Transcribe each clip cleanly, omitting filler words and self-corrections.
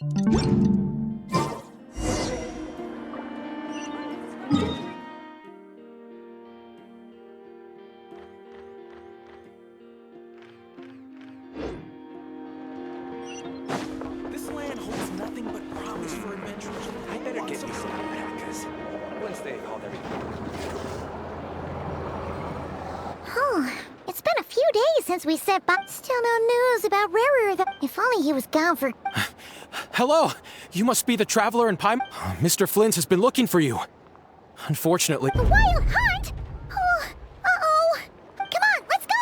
This land holds nothing but promise for adventurers. I better get me some alpacas. Once they hauled everything. Oh, it's been a few days since we said bye. Still no news about Rarer. If only he was gone for... Hello! You must be the traveler in Pine... Mr. Flint has been looking for you. Unfortunately... A wild hunt? Oh, uh-oh. Come on, let's go!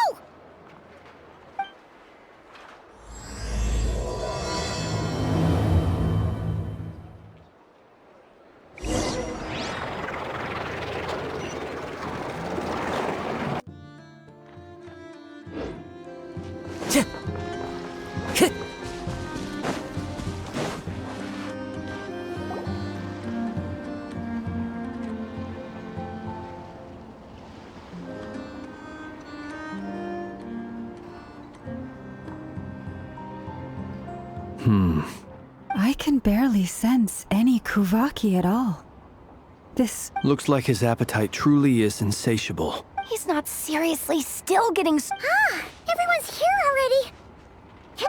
I can barely sense any Kuvaki at all. This... Looks like his appetite truly is insatiable. He's not seriously still getting... everyone's here already!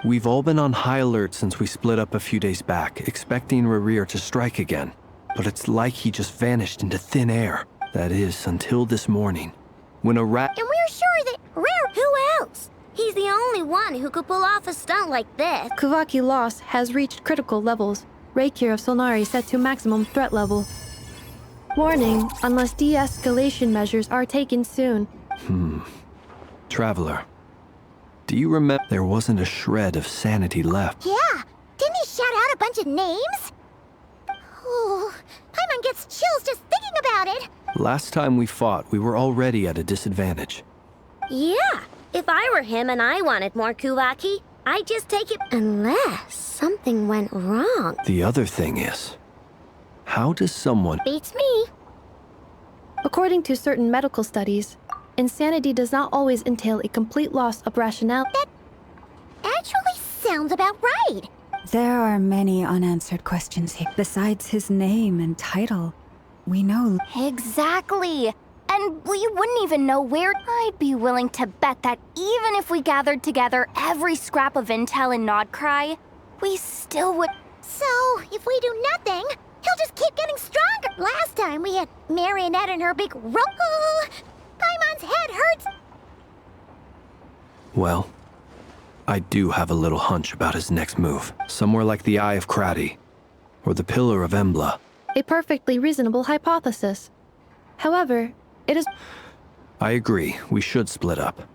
We've all been on high alert since we split up a few days back, expecting Rarir to strike again. But it's like he just vanished into thin air. That is, until this morning. When a rat... And we're sure that... Who else? He's the only one who could pull off a stunt like this. Kuvaki loss has reached critical levels. Reiki of Solnari set to maximum threat level. Warning, unless de-escalation measures are taken soon. Traveler. Do you remember there wasn't a shred of sanity left? Yeah, didn't he shout out a bunch of names? Oh, Paimon gets chills just thinking about it. Last time we fought, we were already at a disadvantage. Yeah, if I were him and I wanted more Kuvaki, I'd just take it. Unless something went wrong. The other thing is, how does someone... Beats me. According to certain medical studies, insanity does not always entail a complete loss of rationale. That actually sounds about right. There are many unanswered questions here. Besides his name and title, we know... Exactly. And we wouldn't even know where. I'd be willing to bet that even if we gathered together every scrap of intel in Nodcry, we still would... So, if we do nothing, he'll just keep getting stronger. Last time we had Marionette and her big rope. Paimon's head hurts. Well, I do have a little hunch about his next move. Somewhere like the Eye of Krati, or the Pillar of Embla. A perfectly reasonable hypothesis. However, it is... I agree, we should split up.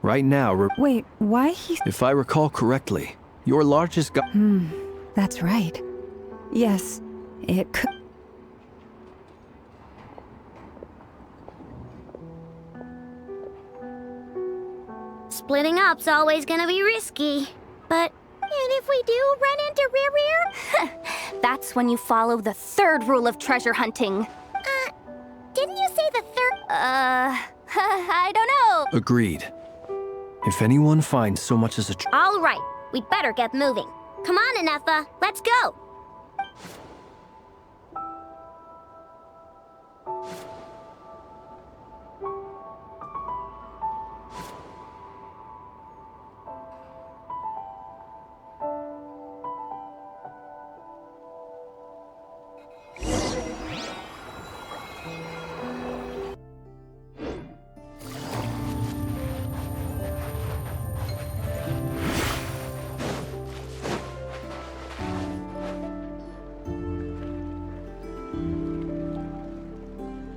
Right now, Wait, why he... if I recall correctly, your largest That's right. Yes, it could... Splitting up's always gonna be risky. But... And if we do run into Rear? That's when you follow the third rule of treasure hunting. Didn't you say the third? I don't know. Agreed. If anyone finds so much as a All right, we'd better get moving. Come on, Ineffa, let's go.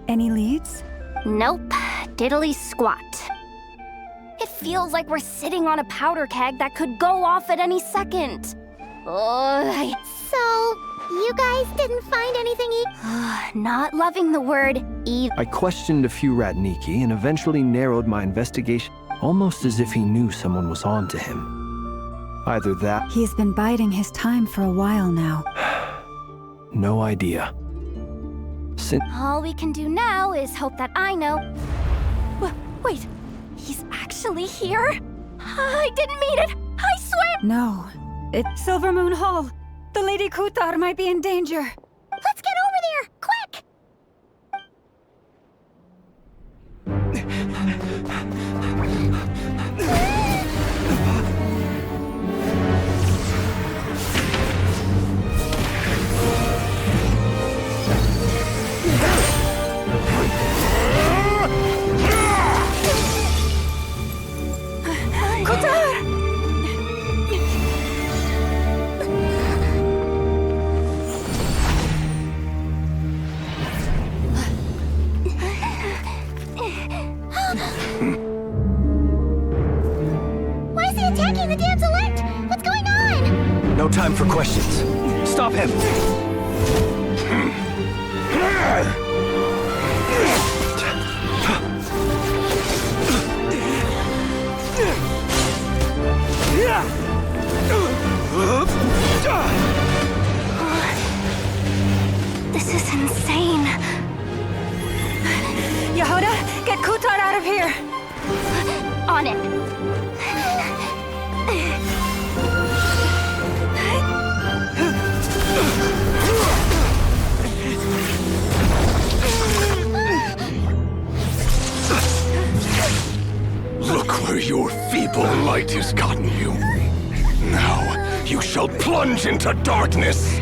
Any leads? Nope, diddly squat. It feels like we're sitting on a powder keg that could go off at any second. Ugh. So, you guys didn't find anything Not loving the word either. I questioned a few Ratniki and eventually narrowed my investigation, almost as if he knew someone was on to him. Either that... He's been biding his time for a while now. No idea. All we can do now is hope that I know... Wait, he's actually here? I didn't mean it, I swear! No, it's Silver Moon Hall. The Lady Kutar might be in danger. Let's get over there! Quick! Why is he attacking the damselette? What's going on? No time for questions. Stop him! This is insane. Yehuda, get Kutar out of here! On it. Look where your feeble light has gotten you. Now you shall plunge into darkness.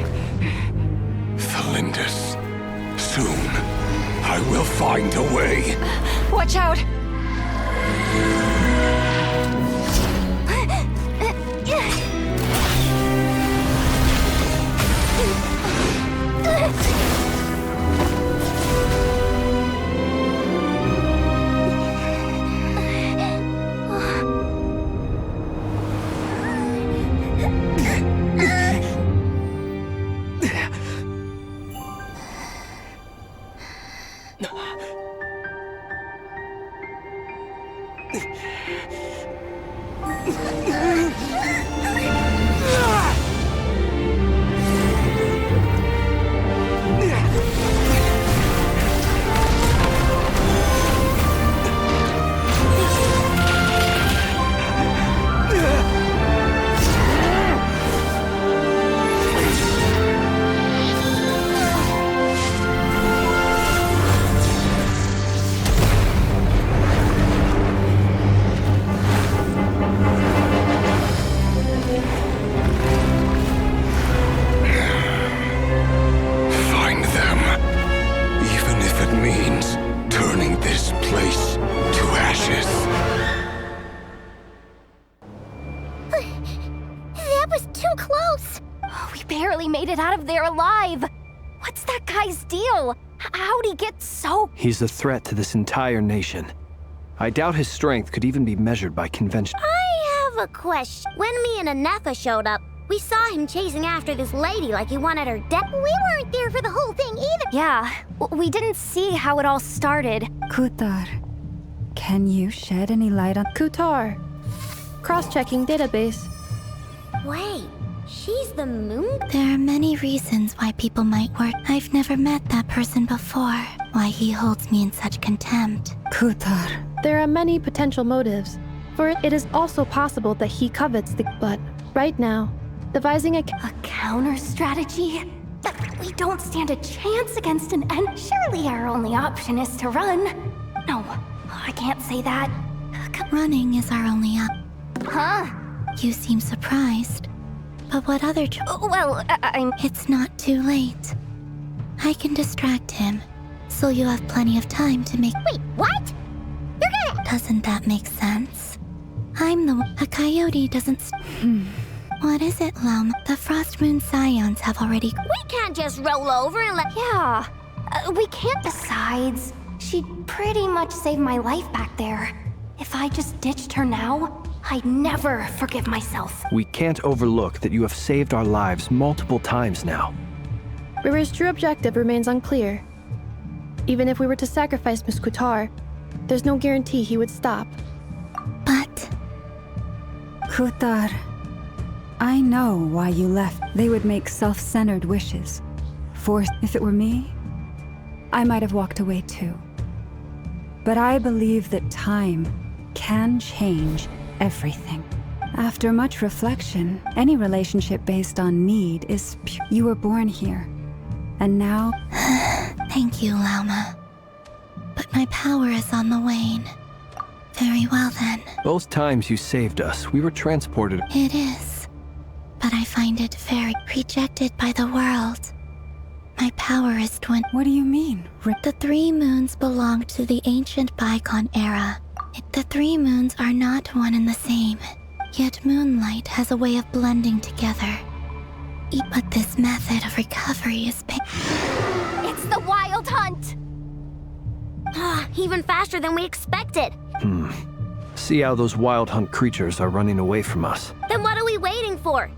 Thalindus, soon I will find a way. Watch out! Made it out of there alive. What's that guy's deal? How'd he get so... He's a threat to this entire nation. I doubt his strength could even be measured by convention. I have a question. When me and Anefa showed up, we saw him chasing after this lady like he wanted her dead. We weren't there for the whole thing either. Yeah, we didn't see how it all started. Kutar, can you shed any light on... Kutar. Cross-checking database. Wait, she's the moon? There are many reasons why people might work. I've never met that person before. Why he holds me in such contempt. Kutar. There are many potential motives. For it is also possible that he covets the... But right now, devising a counter strategy? We don't stand a chance against an end. Surely our only option is to run. No, I can't say that. Running is our only Huh? You seem surprised. But what other Well, I'm... It's not too late. I can distract him, so you have plenty of time to make... Wait, what? You're gonna... Doesn't that make sense? I'm the one... A coyote doesn't... What is it, Lum? The Frost Moon Scions have already... We can't just roll over and let... Yeah, we can't. Besides, she'd pretty much saved my life back there. If I just ditched her now, I'd never forgive myself. We can't overlook that you have saved our lives multiple times now. River's true objective remains unclear. Even if we were to sacrifice Miss Kutar, there's no guarantee he would stop. But... Kutar, I know why you left. They would make self-centered wishes. If it were me, I might have walked away too. But I believe that time can change everything. After much reflection, any relationship based on need is You were born here. And now... Thank you, Lauma. But my power is on the wane. Very well then. Both times you saved us, we were transported. It is. But I find it very rejected by the world. My power is What do you mean? The 3 moons belong to the ancient bygone era. The 3 moons are not one and the same. Yet moonlight has a way of blending together. But this method of recovery is It's the Wild Hunt! Even faster than we expected. See how those wild hunt creatures are running away from us. Then what are we waiting for?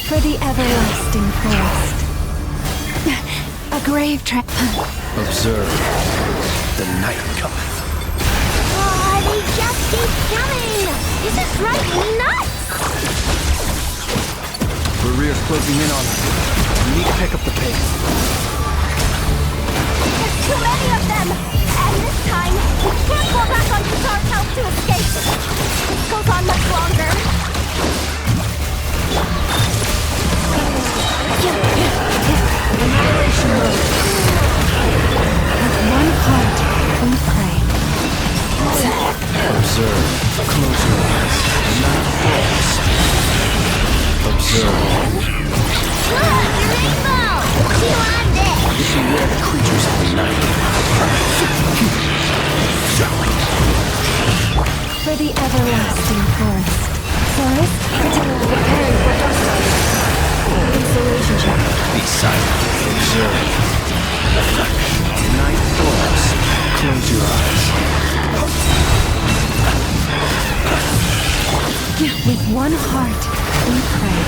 For the everlasting forest. A grave trap. Observe. The night cometh. They just keep coming! This is driving me nuts! Rear's closing in on us. We need to pick up the pace. There's too many of them! And this time, we can't fall back on Kazar's help to escape. This goes on much longer. Annihilation mode. With one heart, we pray. Observe. Close your eyes. Not falls. Observe. Look! Rainbow! See on this! This is where the creatures of the night. For the everlasting forest. Forest, preparing for justice. Installation check. Be silent. Observe. Night falls. Close your eyes. With one heart, we pray.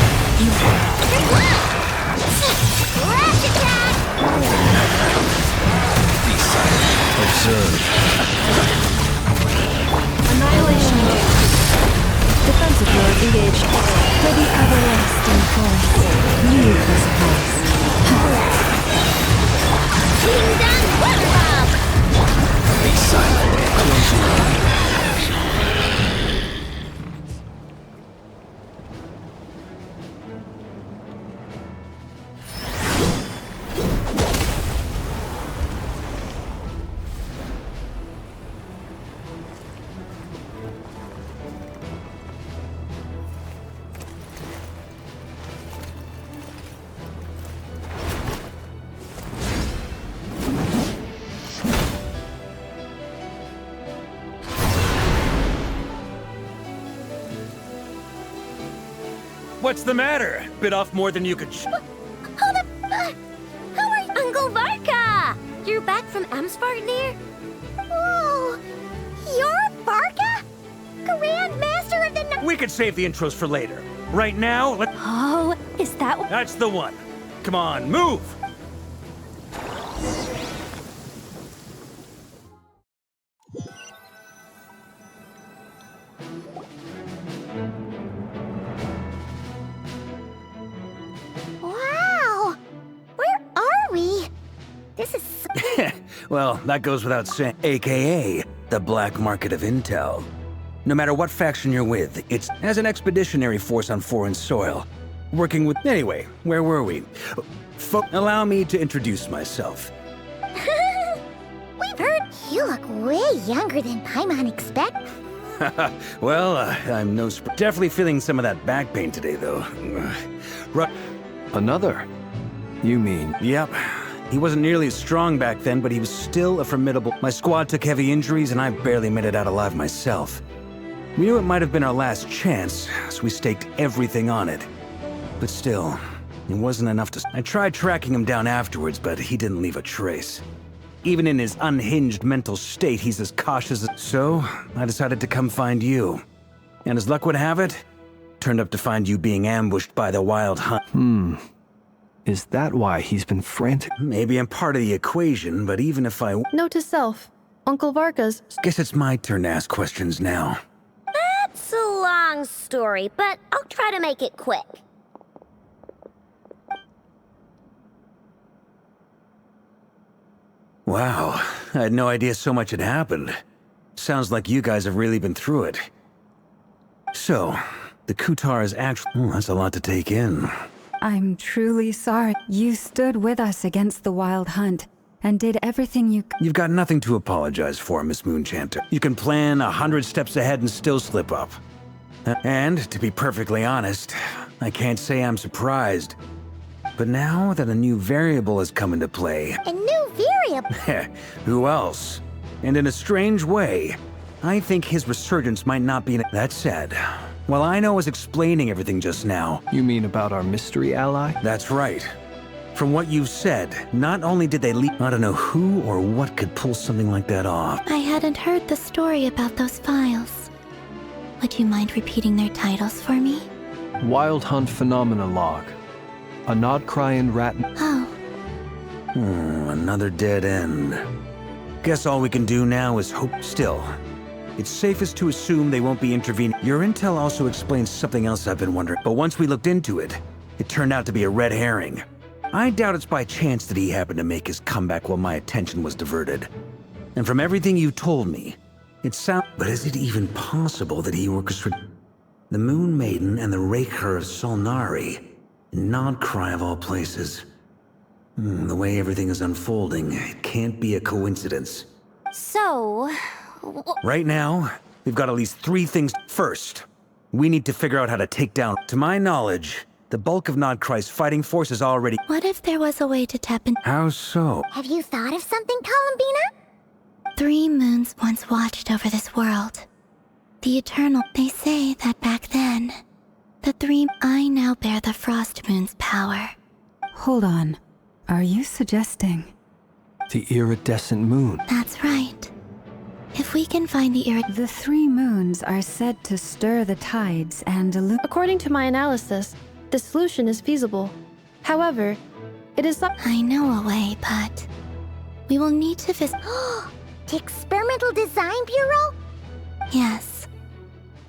Rash attack! Be silent. Observe. Annihilation mode. Defensive mode engaged. For the everlasting forest, leave this place. Kingdom Weather Bomb! Be silent. Close your eyes. What's the matter? Bit off more than you could Hold up! How are you? Uncle Varka! You're back from Amsvartnir? Whoa! You're Varka? Grand Master of the Night? We could save the intros for later. Right now, Oh, is that... That's the one. Come on, move! Wow! Where are we? This is so... Well, that goes without saying. AKA, the black market of intel. No matter what faction you're with, it's as an expeditionary force on foreign soil. Working with... Anyway, where were we? Allow me to introduce myself. We've heard you look way younger than Paimon expect. Well, I'm no definitely feeling some of that back pain today, though. Another? You mean? Yep. He wasn't nearly as strong back then, but he was still a formidable... My squad took heavy injuries, and I barely made it out alive myself. We knew it might have been our last chance, so we staked everything on it. But still, it wasn't enough to... I tried tracking him down afterwards, but he didn't leave a trace. Even in his unhinged mental state, he's as cautious as... So, I decided to come find you. And as luck would have it, turned up to find you being ambushed by the Wild Hunt. Is that why he's been frantic? Maybe I'm part of the equation, but even if I... Note to self, Uncle Varka's... Guess it's my turn to ask questions now. That's a long story, but I'll try to make it quick. Wow, I had no idea so much had happened. Sounds like you guys have really been through it. So, the Kutar is actually... that's a lot to take in. I'm truly sorry. You stood with us against the Wild Hunt and did everything you... You've got nothing to apologize for, Miss Moonchanter. You can plan 100 steps ahead and still slip up. And, to be perfectly honest, I can't say I'm surprised. But now that a new variable has come into play... A new variable? Who else? And in a strange way, I think his resurgence might not be... That said, while I was explaining everything just now... You mean about our mystery ally? That's right. From what you've said, not only did they leave... I don't know who or what could pull something like that off. I hadn't heard the story about those files. Would you mind repeating their titles for me? Wild Hunt Phenomena Log. A Nodcryan rat... Oh. Another dead end. Guess all we can do now is hope. Still, it's safest to assume they won't be intervening. Your intel also explains something else I've been wondering, but once we looked into it, it turned out to be a red herring. I doubt it's by chance that he happened to make his comeback while my attention was diverted. And from everything you told me, it sounds... But is it even possible that he orchestrated the Moon Maiden and the Raker of Solnari? Nodcry of all places. The way everything is unfolding, it can't be a coincidence. So... Right now, we've got at least 3 things. First, we need to figure out how to take down... To my knowledge, the bulk of Nodcry's fighting force is already... What if there was a way to tap in? How so? Have you thought of something, Columbina? 3 moons once watched over this world. The Eternal... They say that back then, the 3... I now bear the Frost Moon's power. Hold on. Are you suggesting... The iridescent moon. That's right. If we can find the The 3 moons are said to stir the tides and According to my analysis, the solution is feasible. However, it is not... I know a way, but... We will need to visit... The Experimental Design Bureau? Yes.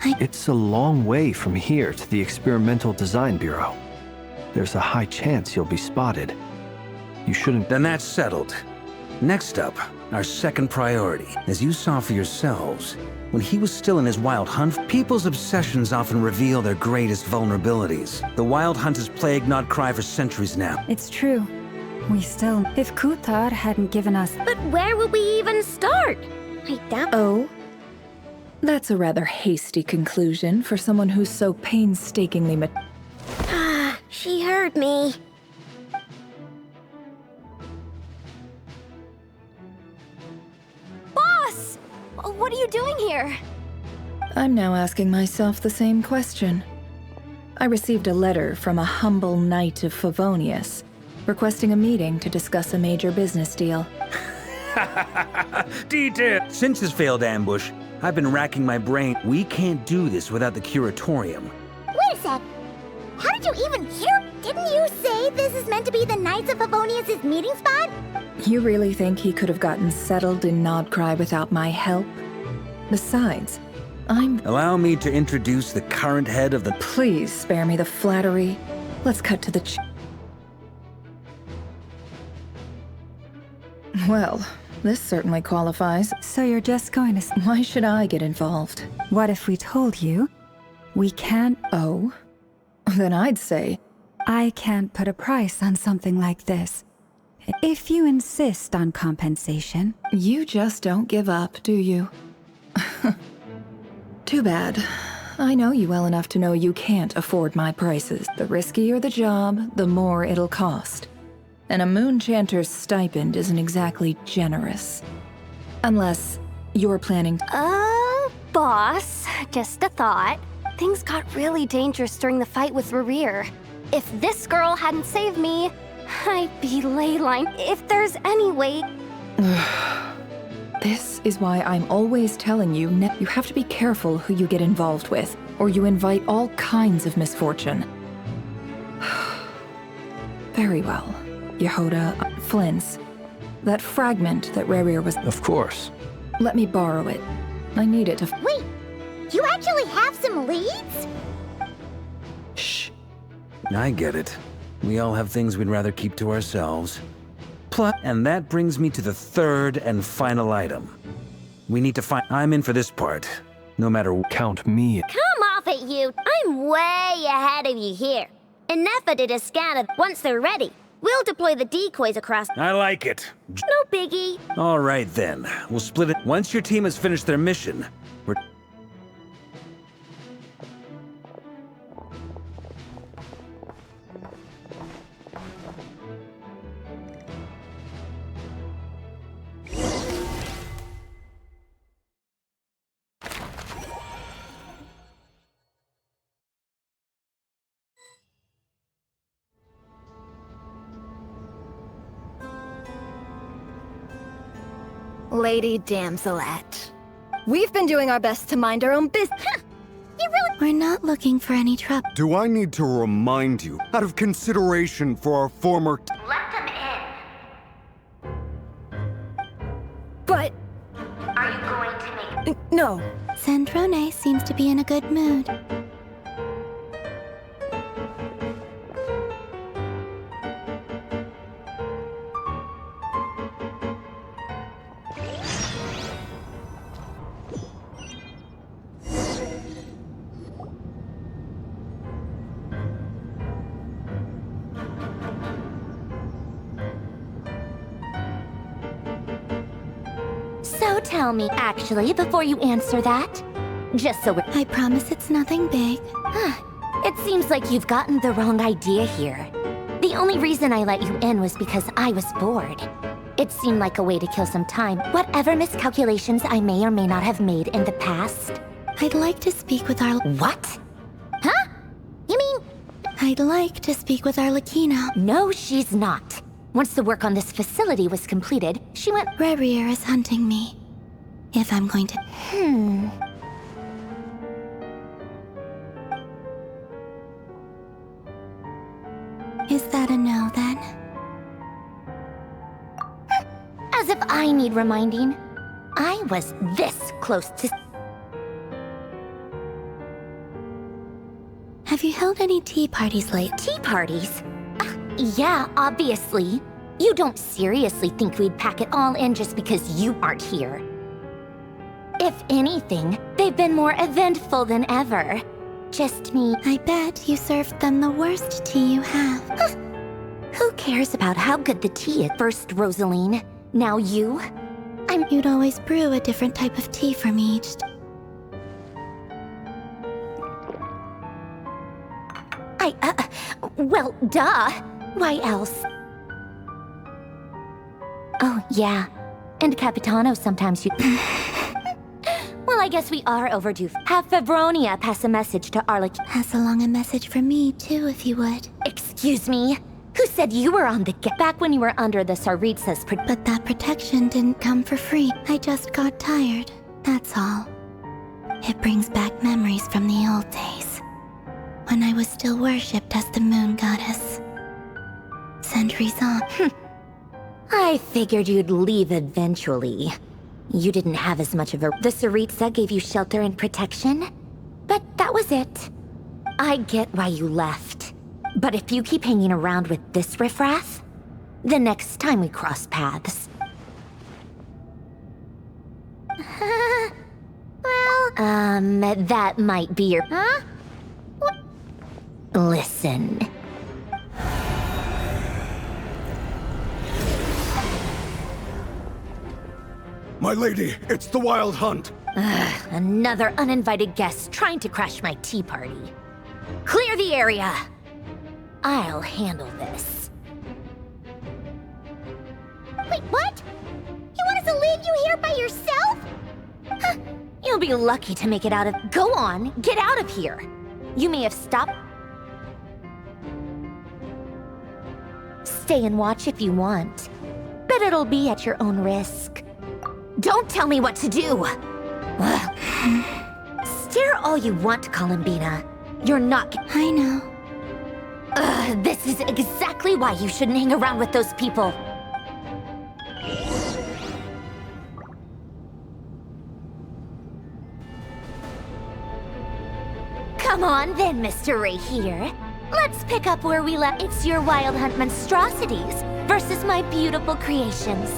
It's a long way from here to the Experimental Design Bureau. There's a high chance you'll be spotted. You shouldn't... Then that's settled. Next up, our second priority. As you saw for yourselves, when he was still in his Wild Hunt, people's obsessions often reveal their greatest vulnerabilities. The Wild Hunt has plagued Nodcry for centuries now. It's true. We still... If Kutar hadn't given us... But where would we even start? I doubt... Oh? That's a rather hasty conclusion for someone who's so painstakingly She heard me. Boss! What are you doing here? I'm now asking myself the same question. I received a letter from a humble knight of Favonius, requesting a meeting to discuss a major business deal. Detail! Since his failed ambush, I've been racking my brain. We can't do this without the Curatorium. Wait a sec. How did you even hear? Didn't you say this is meant to be the Knights of Favonius' meeting spot? You really think he could have gotten settled in Nodcry without my help? Besides, Allow me to introduce the current head of the... Please spare me the flattery. Let's cut to the Well, this certainly qualifies. So you're just going to... Why should I get involved? What if we told you we can't... Oh? Then I'd say... I can't put a price on something like this. If you insist on compensation... You just don't give up, do you? Too bad. I know you well enough to know you can't afford my prices. The riskier the job, the more it'll cost. And a Moonchanter's stipend isn't exactly generous. Unless you're planning... Boss, just a thought. Things got really dangerous during the fight with Rerir. If this girl hadn't saved me, I'd be leyline. If there's any way... This is why I'm always telling you, you have to be careful who you get involved with, or you invite all kinds of misfortune. Very well. Yehoda, Flint's. That fragment that Rerir was... Of course. Let me borrow it. I need it to... Wait! You actually have some leads? Shh. I get it. We all have things we'd rather keep to ourselves. And that brings me to the third and final item. We need to find... I'm in for this part. No matter what. Count me. Come off it, you. I'm way ahead of you here. Enough of it is scattered. Once they're ready, we'll deploy the decoys across. I like it. No biggie. All right, then. We'll split it. Once your team has finished their mission, we're... Lady Damselette. We've been doing our best to mind our own business. We're not looking for any trouble. Do I need to remind you, out of consideration for our former... Let them in. But... Are you going to make... No. Sandrone seems to be in a good mood. So tell me, actually, before you answer that, just so we're... I promise it's nothing big. It seems like you've gotten the wrong idea here. The only reason I let you in was because I was bored. It seemed like a way to kill some time, whatever miscalculations I may or may not have made in the past. I'd like to speak with our... What? Huh? You mean... I'd like to speak with Arlecchino. No, she's not. Once the work on this facility was completed, she went... Rerir is hunting me. If I'm going to... Is that a no, then? As if I need reminding. I was this close to... Have you held any tea parties lately? Tea parties? Yeah, obviously. You don't seriously think we'd pack it all in just because you aren't here. If anything, they've been more eventful than ever. Just me. I bet you served them the worst tea you have. Who cares about how good the tea is? First, Rosaline. Now you. You'd always brew a different type of tea for me each time. Well, duh. Why else? Oh, yeah. And Capitano sometimes you... Well, I guess we are overdue. Have Fabronia pass a message to Arlecchino. Pass along a message for me, too, if you would. Excuse me? Who said you were on the back when you were under the Tsaritsa's But that protection didn't come for free. I just got tired, that's all. It brings back memories from the old days, when I was still worshipped as the moon goddess. Centuries on. I figured you'd leave eventually. You didn't have as much of a... The Tsaritsa gave you shelter and protection, but that was it. I get why you left. But if you keep hanging around with this riffraff, the next time we cross paths... that might be your... Huh? What? Listen. My lady, it's the Wild Hunt! Another uninvited guest trying to crash my tea party. Clear the area! I'll handle this. Wait, what? You want us to leave you here by yourself? Huh. You'll be lucky to make it out of... Go on, get out of here! You may have stopped... Stay and watch if you want, but it'll be at your own risk. Don't tell me what to do! Stare all you want, Columbina. You're not... I know. This is exactly why you shouldn't hang around with those people. Come on then, Mr. Ray here. Let's pick up where we left. It's your Wild Hunt monstrosities. versus my beautiful creations.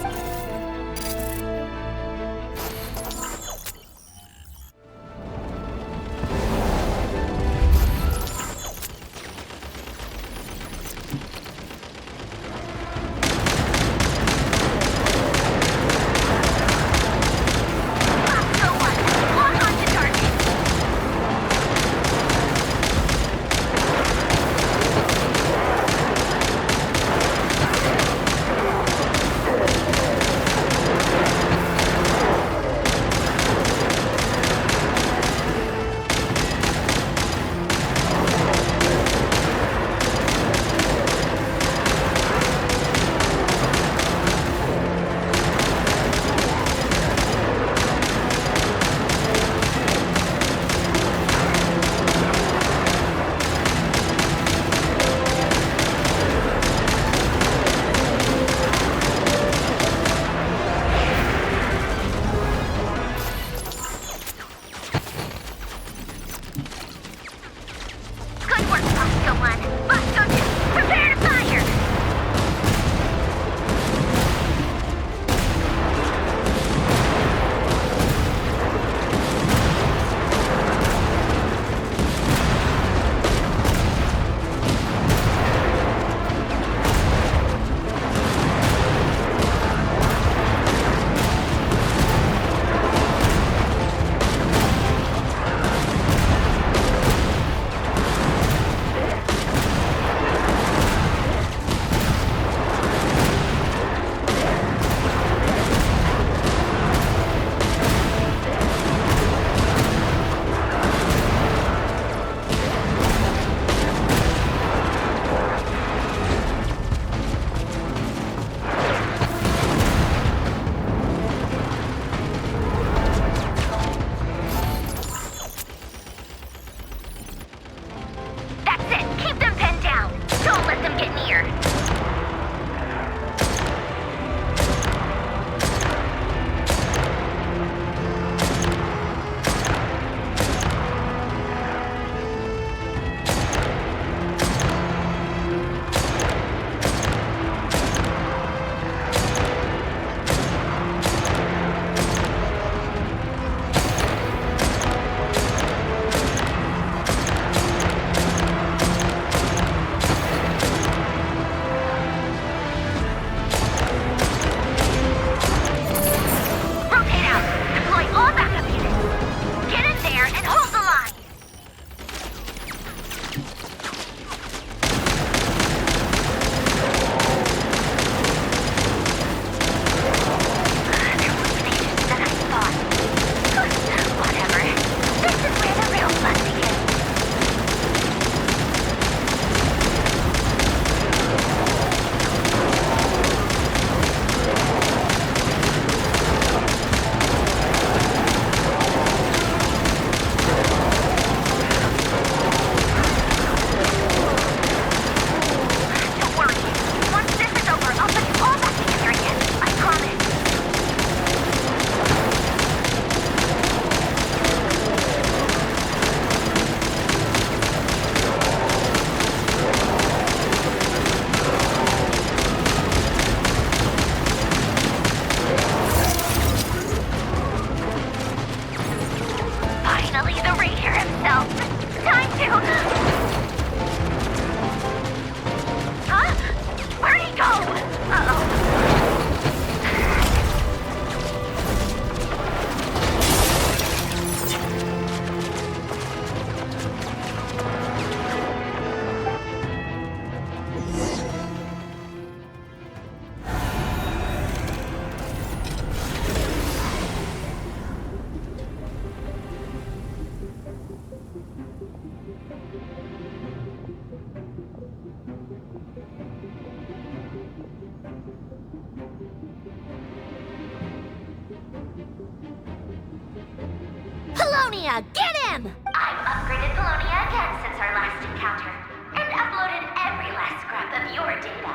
Polonia, get him! I've upgraded Polonia again since our last encounter, and uploaded every last scrap of your data.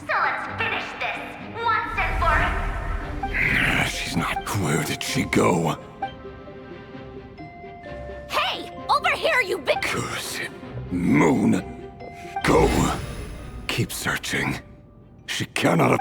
So let's finish this, once and for... She's not... Where did she go? Hey! Over here, you big... Curse it. Moon. Go. Keep searching. She cannot.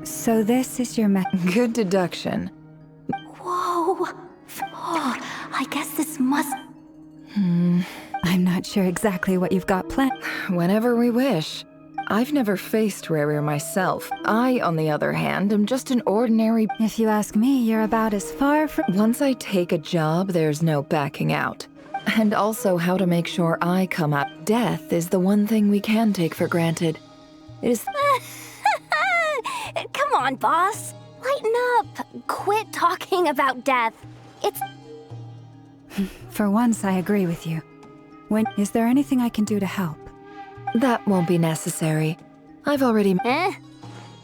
So this is your Good deduction. Whoa. Oh, I guess this must... I'm not sure exactly what you've got planned. Whenever we wish. I've never faced Rare myself. I, on the other hand, am just an ordinary... If you ask me, you're about as far from... Once I take a job, there's no backing out. And also how to make sure I come out. Death is the one thing we can take for granted. It is... Come on, boss. Lighten up. Quit talking about death. It's... For once, I agree with you. Is there anything I can do to help? That won't be necessary. I've already...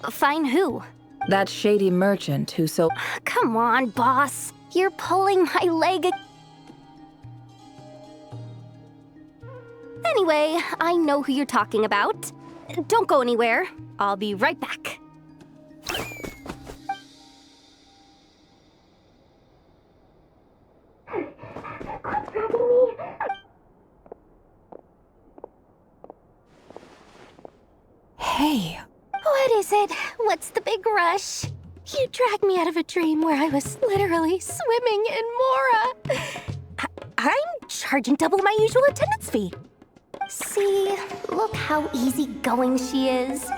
Find who? That shady merchant who sold... Come on, boss. You're pulling my leg. Anyway, I know who you're talking about. Don't go anywhere. I'll be right back. Hey. What is it? What's the big rush? You dragged me out of a dream where I was literally swimming in Mora. I'm charging double my usual attendance fee. See, look how easygoing she is.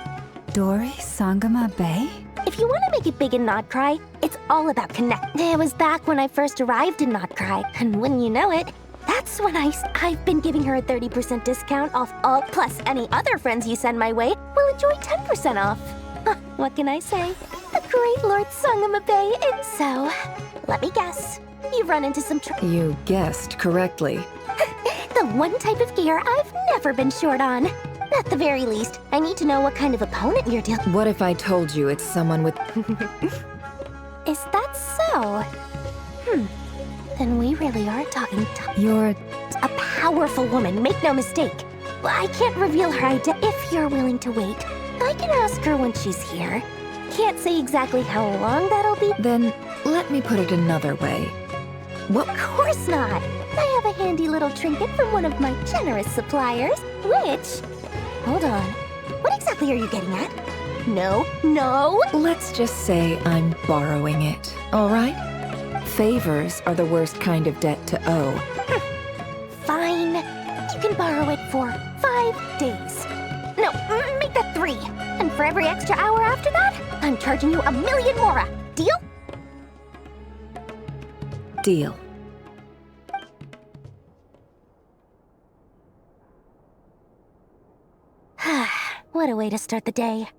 Dori Sangama Bay? If you want to make it big in Nodcry, it's all about connect. It was back when I first arrived in Nodcry, and wouldn't you know it, that's when I've been giving her a 30% discount off all, plus any other friends you send my way will enjoy 10% off. What can I say? The great Lord Sangama Bay, and so, let me guess, you've run into some You guessed correctly. The one type of gear I've never been short on. At the very least, I need to know what kind of opponent you're dealing. What if I told you it's someone with... Is that so? Then we really are talking You're... a powerful woman, make no mistake. I can't reveal her identity. If you're willing to wait, I can ask her when she's here. Can't say exactly how long that'll be. Then, let me put it another way. What? Of course not. I have a handy little trinket from one of my generous suppliers, which... Hold on. What exactly are you getting at? No. Let's just say I'm borrowing it, all right? Favors are the worst kind of debt to owe. Fine. You can borrow it for 5 days. No, make that 3. And for every extra hour after that, I'm charging you 1,000,000 Mora. Deal? Deal. What a way to start the day.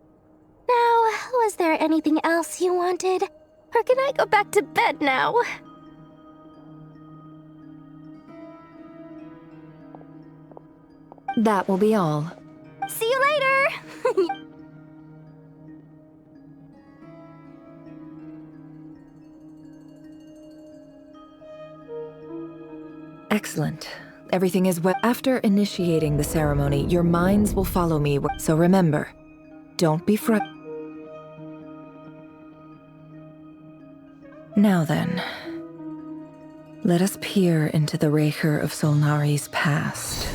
Now, was there anything else you wanted? Or can I go back to bed now? That will be all. See you later! Excellent. Everything is well. After initiating the ceremony, your minds will follow me. So remember, don't be frightened. Now then, let us peer into the Raker of Solnari's past.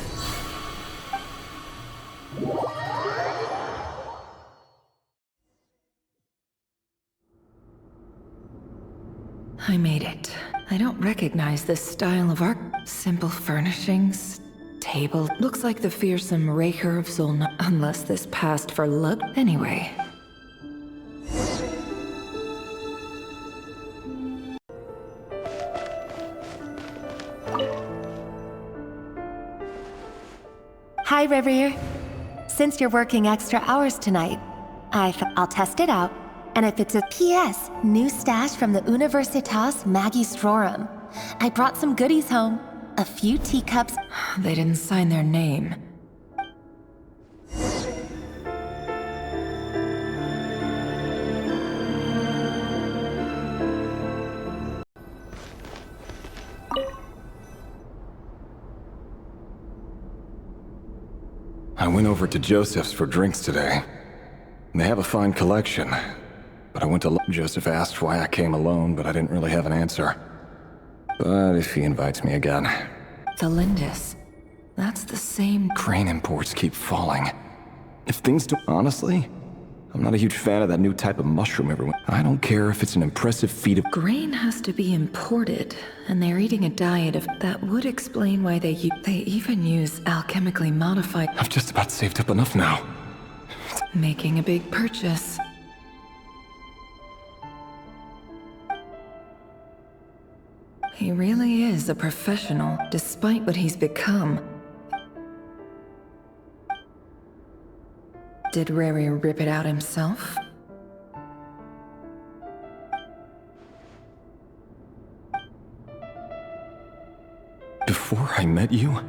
I made it. I don't recognize this style of art. Simple furnishings, table. Looks like the fearsome Raker of Solna, unless this passed for luck. Anyway. Hi, Revere. Since you're working extra hours tonight, I'll test it out. And if it's a PS, new stash from the Universitas Magistrorum. I brought some goodies home. A few teacups. They didn't sign their name. went over to Joseph's for drinks today. They have a fine collection. But I went to Joseph asked why I came alone, but I didn't really have an answer. But if he invites me again... The Lindis. That's the same... Grain imports keep falling. If things don't... Honestly, I'm not a huge fan of that new type of mushroom everyone... I don't care if it's an impressive feat of... Grain has to be imported, and they're eating a diet of... That would explain why they even use alchemically modified... I've just about saved up enough now. Making a big purchase. He really is a professional, despite what he's become. Did Rary rip it out himself? Before I met you,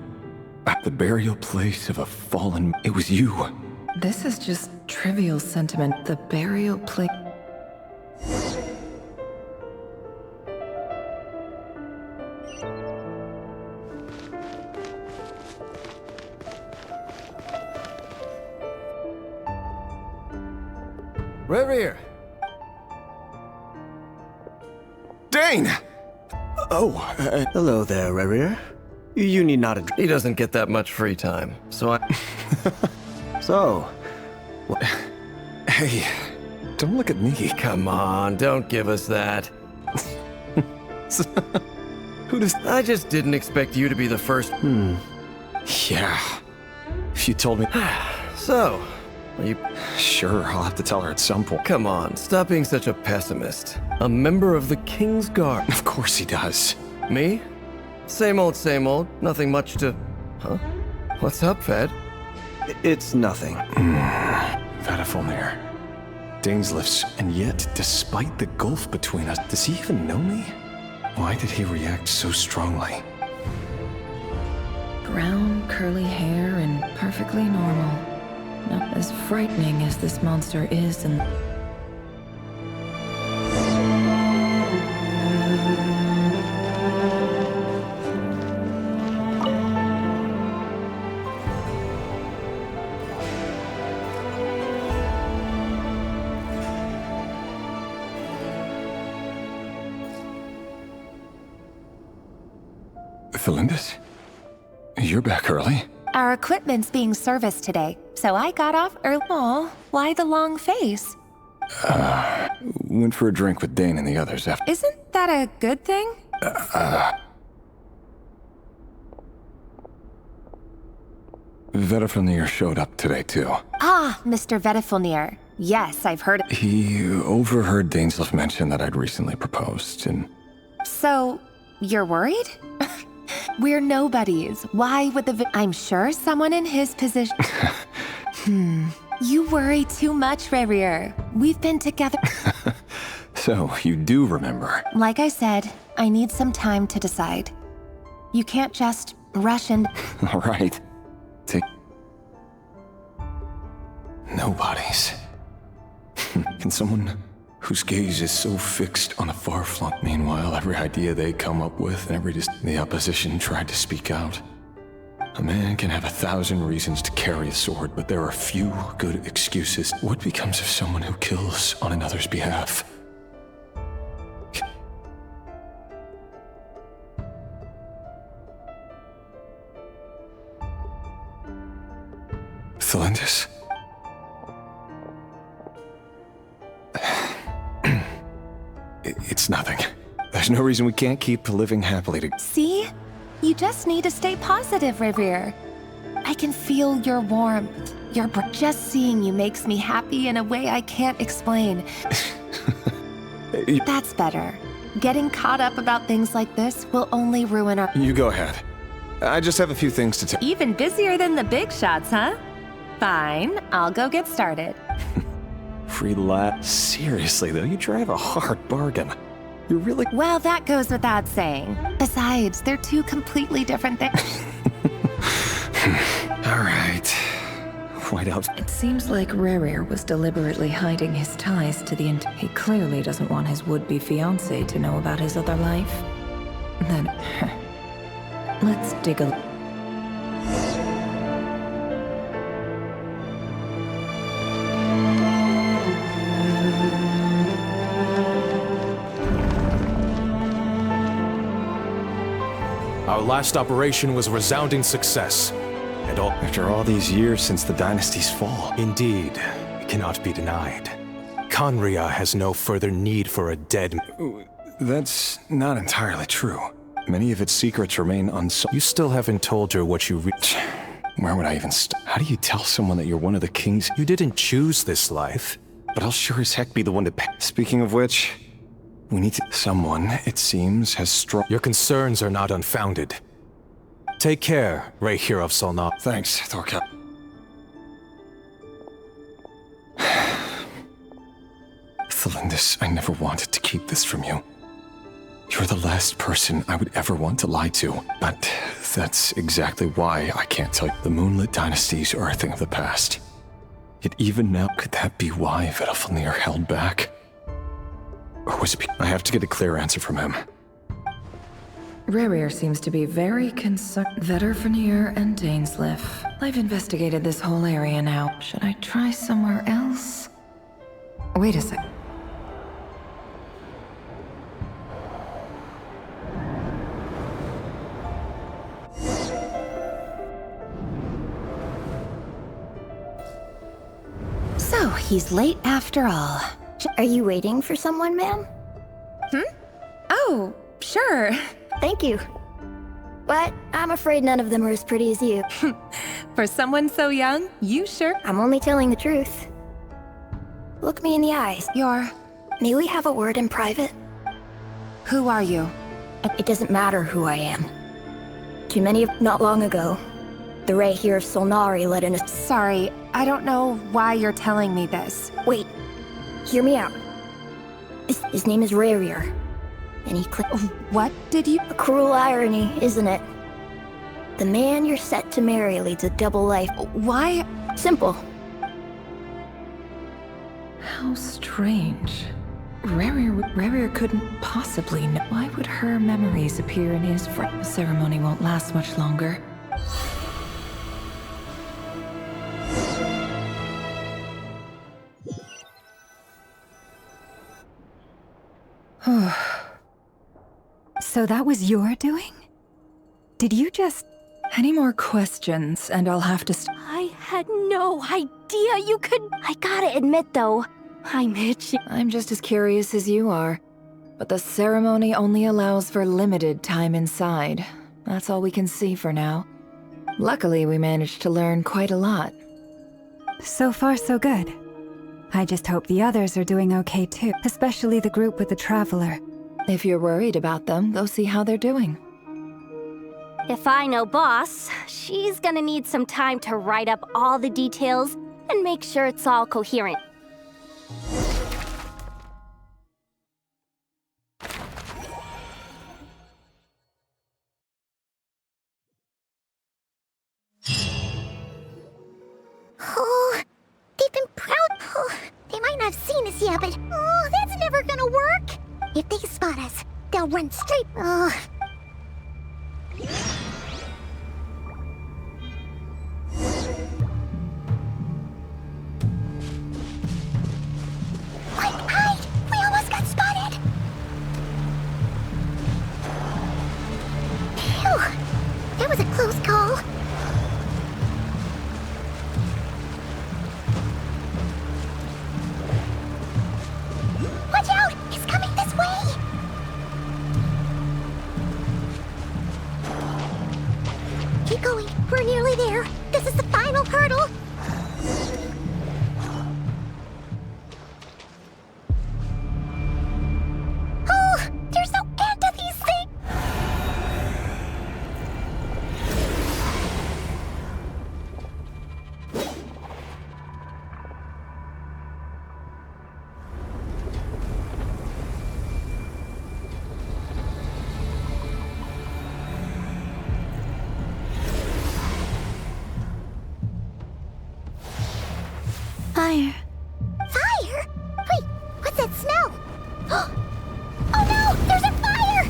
at the burial place of a fallen... It was you. This is just trivial sentiment. The burial place... Reverie! Dane! Oh, hello there, Reverie. You need not... He doesn't get that much free time, so I... So... Hey, don't look at me. Come on, don't give us that. Who does... I just didn't expect you to be the first... Yeah. If you told me... So... Are you... Sure, I'll have to tell her at some point. Come on, stop being such a pessimist. A member of the King's Guard. Of course he does. Me? Same old, nothing much to... Huh? What's up, Ved? It's nothing. Vedifulnir. Dane's lifts, and yet, despite the gulf between us, does he even know me? Why did he react so strongly? Brown, curly hair and perfectly normal. Not as frightening as this monster is, and... Felindis? You're back early? Our equipment's being serviced today, so I got off early. Aw, why the long face? Went for a drink with Dane and the others after. Isn't that a good thing? Vedifulnir showed up today, too. Ah, Mr. Vedifulnir. Yes, I've heard it. He overheard Dainsleif mention that I'd recently proposed, and... So, you're worried? We're nobodies. Why would I'm sure someone in his position... You worry too much, Reverie. We've been together... So, you do remember? Like I said, I need some time to decide. You can't just rush in... All right. Take... Nobodies. Can someone whose gaze is so fixed on a far-flung... Meanwhile, every idea they come up with and the opposition tried to speak out. A man can have 1,000 reasons to carry a sword, but there are few good excuses. What becomes of someone who kills on another's behalf? Felindis? It's nothing. There's no reason we can't keep living happily together. See? You just need to stay positive, Reverie. I can feel your warmth. Just seeing you makes me happy in a way I can't explain. That's better. Getting caught up about things like this will only ruin our... You go ahead. I just have a few things to tell. Even busier than the big shots, huh? Fine, I'll go get started. Free lad. Seriously, though, you drive a hard bargain. You're really... Well, that goes without saying. Besides, they're two completely different things. All right. White out. It seems like Rarier was deliberately hiding his ties to the He clearly doesn't want his would-be fiancé to know about his other life. Then... let's dig a... Our last operation was a resounding success. And After all these years since the dynasty's fall. Indeed, it cannot be denied. Conria has no further need for a dead... That's not entirely true. Many of its secrets remain unsolved. You still haven't told her what you Where would I even How do you tell someone that you're one of the kings? You didn't choose this life. But I'll sure as heck be the one to pay. Speaking of which, we need to... Someone, it seems, has strong... Your concerns are not unfounded. Take care, Rahier of Solna. Thanks, Thorkel. Thelindis, I never wanted to keep this from you. You're the last person I would ever want to lie to, but that's exactly why I can't tell you. The Moonlit Dynasties are a thing of the past. Yet even now, could that be why Vedalfnir held back? Or was it I have to get a clear answer from him. Rarir seems to be very concerned. Vedalfnir and Dainsleif. I've investigated this whole area now. Should I try somewhere else? Wait a sec. So, he's late after all. Are you waiting for someone, ma'am? Oh, sure. Thank you. But I'm afraid none of them are as pretty as you. For someone so young, you sure? I'm only telling the truth. Look me in the eyes. May we have a word in private? Who are you? It doesn't matter who I am. Too many of... Not long ago, the Rahier of Solnari led in a... Sorry, I don't know why you're telling me this. Wait. Hear me out. His name is Rarir. And he clicked... What did you... A cruel irony, isn't it? The man you're set to marry leads a double life. Why? Simple. How strange. Rarir couldn't possibly know. Why would her memories appear in his front? The ceremony won't last much longer. So that was your doing? Did you just... Any more questions, and I'll have to... I had no idea you could... I gotta admit, though, I'm itchy. I'm just as curious as you are. But the ceremony only allows for limited time inside. That's all we can see for now. Luckily, we managed to learn quite a lot. So far, so good. I just hope the others are doing okay too, especially the group with the Traveler. If you're worried about them, go see how they're doing. If I know Boss, she's gonna need some time to write up all the details and make sure it's all coherent. Oh, they've been proud. Oh, they might not have seen us yet, but oh, that's never gonna work. If they spot us, they'll run straight. Oh. Hide! We almost got spotted. Phew, that was a close call. Watch out! He's coming this way! Keep going. We're nearly there. This is the final hurdle. Oh, there's no end to these things! Fire. Fire? Wait, what's that smell? Oh no! There's a fire!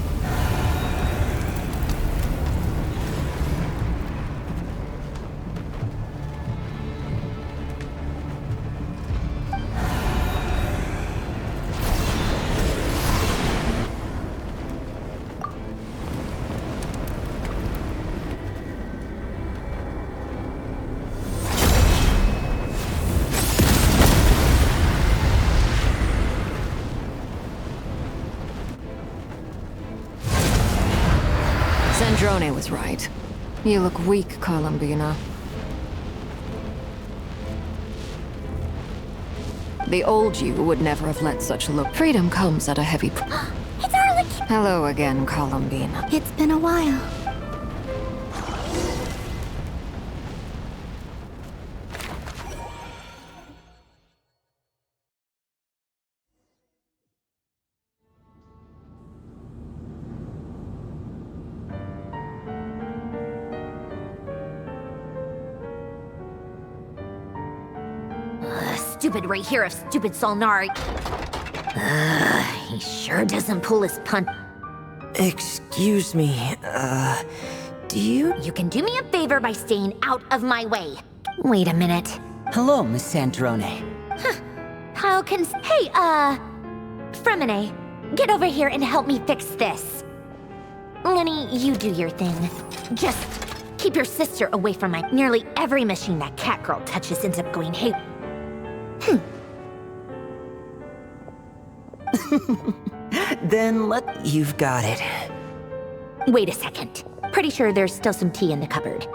Rennie was right. You look weak, Columbina. The old you would never have let such look. Freedom comes at a heavy It's Arlecchino! Hello again, Columbina. It's been a while. Stupid right here of stupid Solnari. He sure doesn't pull his punch. Excuse me, do you? You can do me a favor by staying out of my way. Wait a minute. Hello, Miss Sandrone. How can... Hey, Fremine, get over here and help me fix this. Lenny, you do your thing. Just keep your sister away from my... Nearly every machine that cat girl touches ends up going hey. Then you've got it. Wait a second. Pretty sure there's still some tea in the cupboard.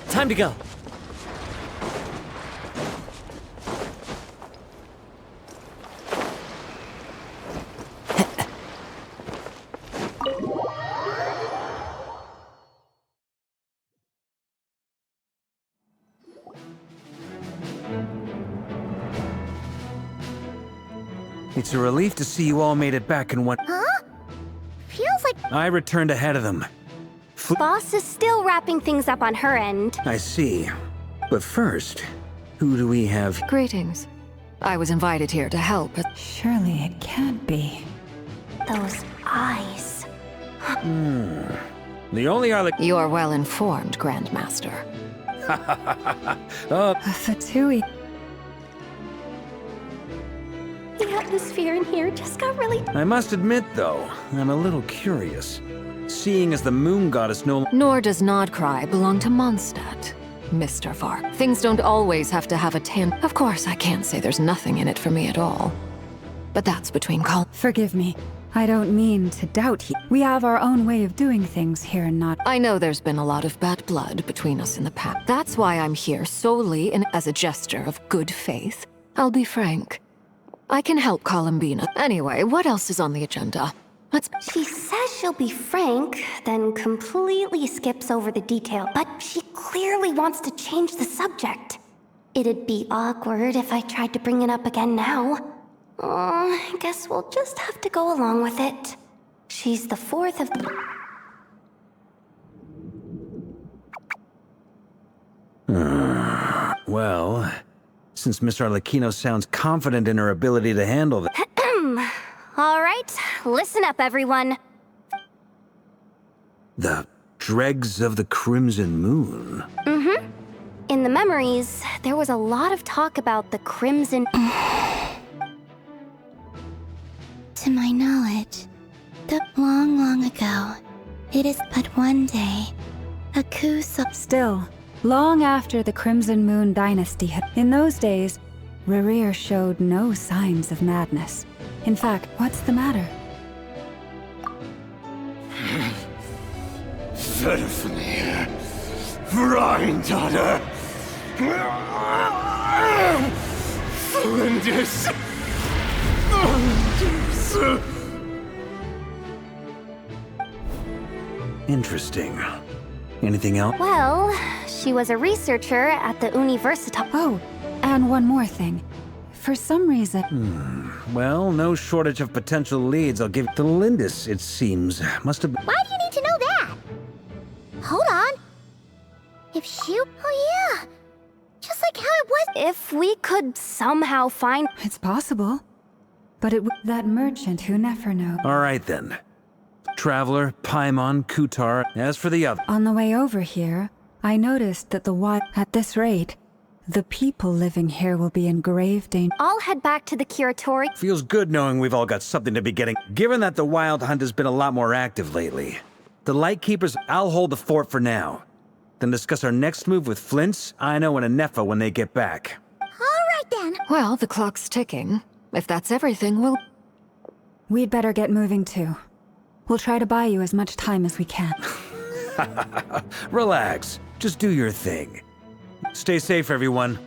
Time to go. It's a relief to see you all made it back in one. Huh? Feels like I returned ahead of them. Boss is still wrapping things up on her end. I see. But first, who do we have? Greetings. I was invited here to help, but surely it can't be. Those eyes. The only other... You're well informed, Grandmaster. Oh. A Fatui. The atmosphere in here just got really... I must admit, though, I'm a little curious. Seeing as the moon goddess Nor does Nodcry belong to Mondstadt, Mr. Vark. Things don't always have to have a tan. Of course, I can't say there's nothing in it for me at all. But that's between Forgive me. I don't mean to doubt you. We have our own way of doing things here and not... I know there's been a lot of bad blood between us in the past. That's why I'm here solely as a gesture of good faith. I'll be frank. I can help Columbina. Anyway, what else is on the agenda? She says she'll be frank, then completely skips over the detail. But she clearly wants to change the subject. It'd be awkward if I tried to bring it up again now. I guess we'll just have to go along with it. She's the fourth of the... Well, since Miss Arlecchino sounds confident in her ability to handle that... All right, listen up, everyone. The dregs of the Crimson Moon. Mm-hmm. In the memories, there was a lot of talk about the Crimson... To my knowledge, long, long ago, it is but one day, a coup Still, long after the Crimson Moon dynasty had... In those days, Rerir showed no signs of madness. In fact, what's the matter? Verfnir, Rheindotter, Flinders. Interesting. Anything else? Well, she was a researcher at the Universitas. Oh, and one more thing. For some reason... Well, no shortage of potential leads I'll give to Lindis, it seems. Must have been... Why do you need to know that? Hold on. If she... Oh yeah. Just like how it was... If we could somehow find... It's possible. But that merchant who never knows. All right, then. Traveler, Paimon, Kutar. As for the other... On the way over here, I noticed that at this rate, The people living here will be in grave danger. I'll head back to the Curatorium. Feels good knowing we've all got something to be getting. Given that the Wild Hunt has been a lot more active lately. The Lightkeepers, I'll hold the fort for now. Then discuss our next move with Flint's, Aino, and Anefa when they get back. Alright then. Well, the clock's ticking. If that's everything, We'd better get moving too. We'll try to buy you as much time as we can. Relax. Just do your thing. Stay safe, everyone.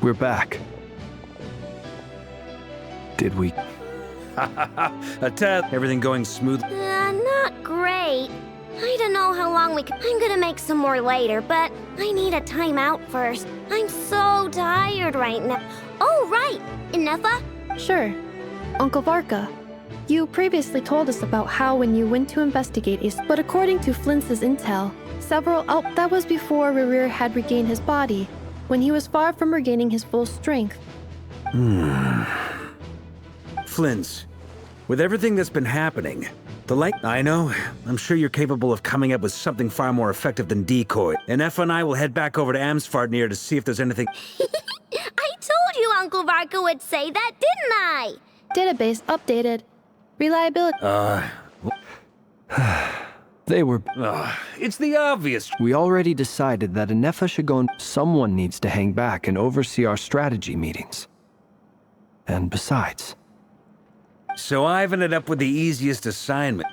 We're back. Did we? A tad. Everything going smooth? Not great. I don't know how long I'm gonna make some more later, but I need a timeout first. I'm so tired right now. Oh, right! Anefa? Sure. Uncle Varka, you previously told us about how when you went to investigate but according to Flint's intel, that was before Rerir had regained his body, when he was far from regaining his full strength. Flint's, with everything that's been happening, I know, I'm sure you're capable of coming up with something far more effective than decoy. And Anefa and I will head back over to Amsfartnir to see if there's anything. I told you Uncle Varka would say that, didn't I? Database updated. Reliability. They were... It's the obvious. We already decided that Anefa should go and someone needs to hang back and oversee our strategy meetings. And besides... So I've ended up with the easiest assignment.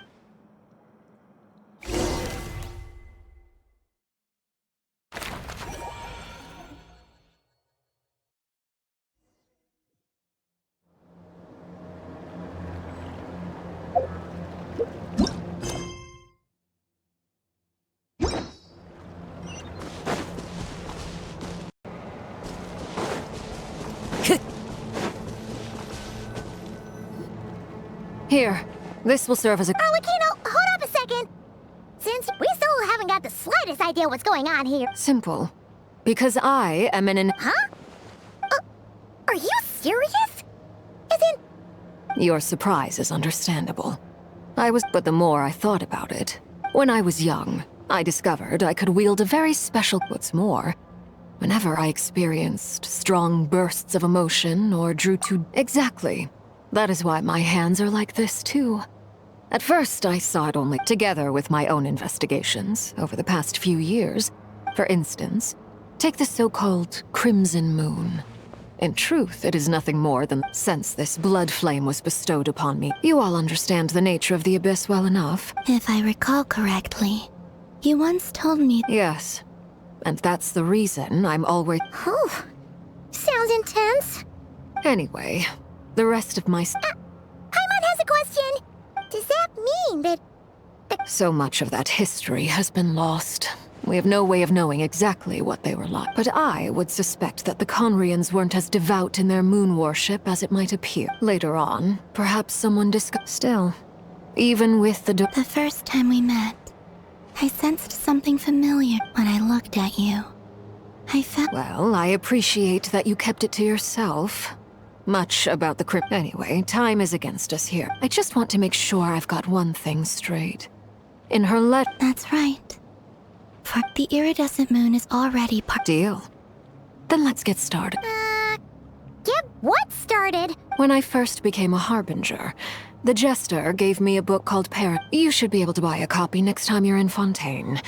Here, this will serve as a... Arlecchino, hold up a second! Since we still haven't got the slightest idea what's going on here. Simple. Because I am Huh? Are you serious? As in... Your surprise is understandable. But the more I thought about it, when I was young, I discovered I could wield a very special... What's more, whenever I experienced strong bursts of emotion or drew to... Exactly. That is why my hands are like this, too. At first, I saw it only together with my own investigations over the past few years. For instance, take the so-called Crimson Moon. In truth, it is nothing more than since this blood flame was bestowed upon me. You all understand the nature of the Abyss well enough. If I recall correctly, you once told me... Yes. And that's the reason I'm always... Oh, sounds intense. Anyway... The rest of my... Paimon has a question! Does that mean that... So much of that history has been lost. We have no way of knowing exactly what they were like. But I would suspect that the Conrians weren't as devout in their moon worship as it might appear. Later on, perhaps someone discovered... Still, even with the... The first time we met, I sensed something familiar when I looked at you. I felt... Well, I appreciate that you kept it to yourself. Much about the crypt. Anyway, time is against us here. I just want to make sure I've got one thing straight. In her letter... That's right. For the iridescent moon is already part... Deal. Then let's get started. Get what started? When I first became a harbinger, the Jester gave me a book called You should be able to buy a copy next time you're in Fontaine.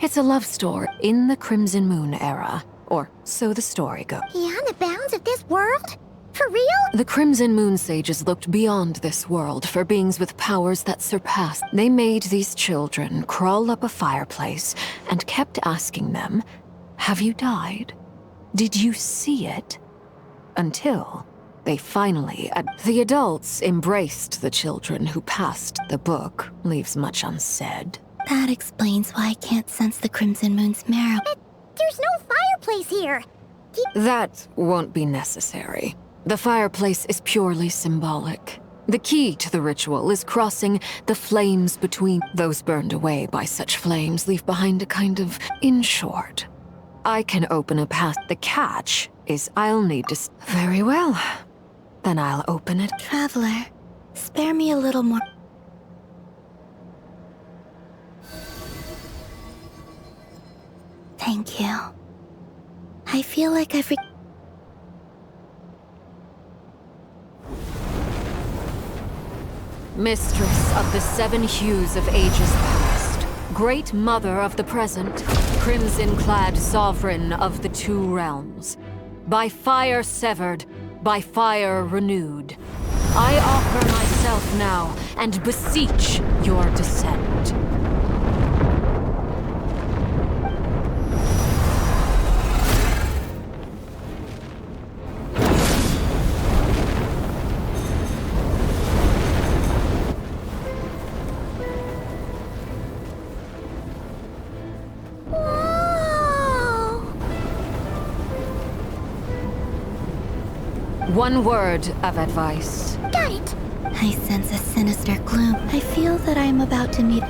It's a love story in the Crimson Moon era. Or so the story goes. Beyond the bounds of this world? For real? The Crimson Moon sages looked beyond this world for beings with powers that surpassed. They made these children crawl up a fireplace and kept asking them, "Have you died? Did you see it?" Until they finally... The adults embraced the children who passed. The book leaves much unsaid. That explains why I can't sense the Crimson Moon's marrow. But there's no fireplace here! That won't be necessary. The fireplace is purely symbolic. The key to the ritual is crossing the flames between. Those burned away by such flames leave behind a kind of... In short, I can open a path. The catch is I'll need to... Very well. Then I'll open it. Traveler, spare me a little more. Thank you. I feel like I've Mistress of the 7 hues of ages past, Great Mother of the present, Crimson-clad Sovereign of the 2 realms. By fire severed, by fire renewed. I offer myself now, and beseech your descent. One word of advice. Got it! I sense a sinister gloom. I feel that I am about to meet...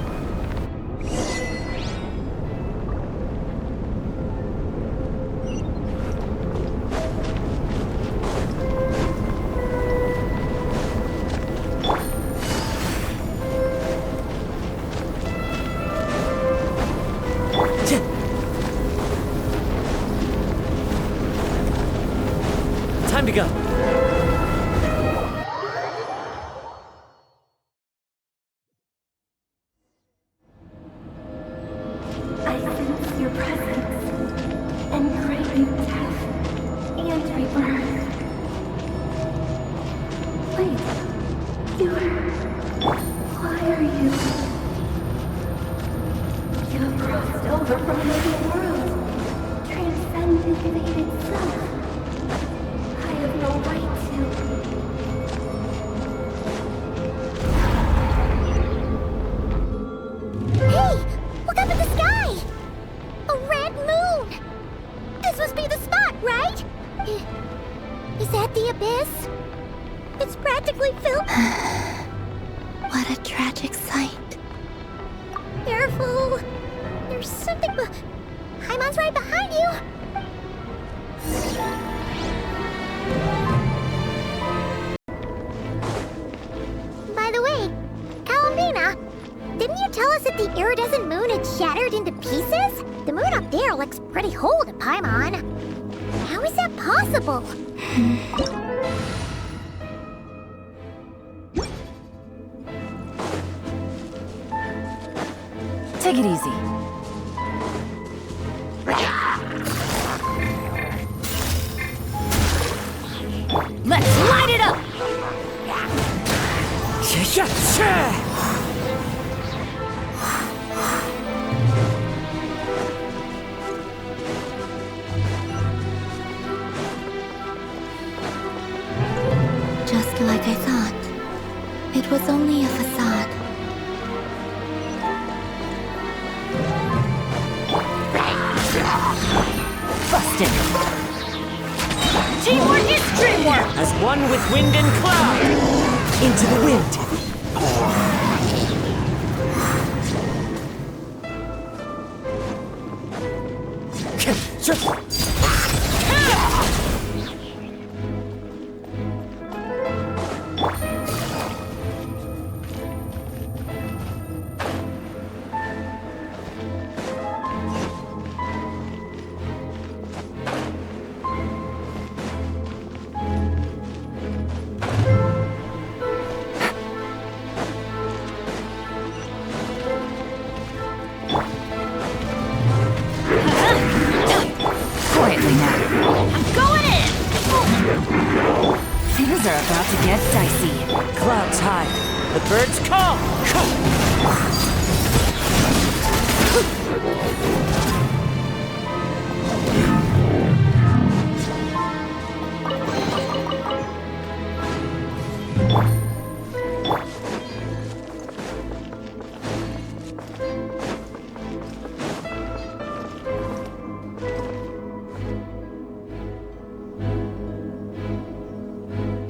Time to go. I sense your presence and craving death and rebirth. Wait, why are you? You have crossed over from another world, transcended fate itself. I have no right to. Hey! Look up at the sky! A red moon! This must be the spot, right? Is that the abyss? It's practically filled... What a tragic sight. Careful! There's something Paimon's right behind you! By the way, Kalamina, didn't you tell us that the iridescent moon had shattered into pieces? The moon up there looks pretty whole to Paimon. How is that possible? Take it easy. Let's light it up! Just like I thought. It was only a facade. Busted. Teamwork is dreamwork! As one with wind and cloud. Into the wind. Quietly now. I'm going in! Things are about to get dicey. Clouds high. The birds call.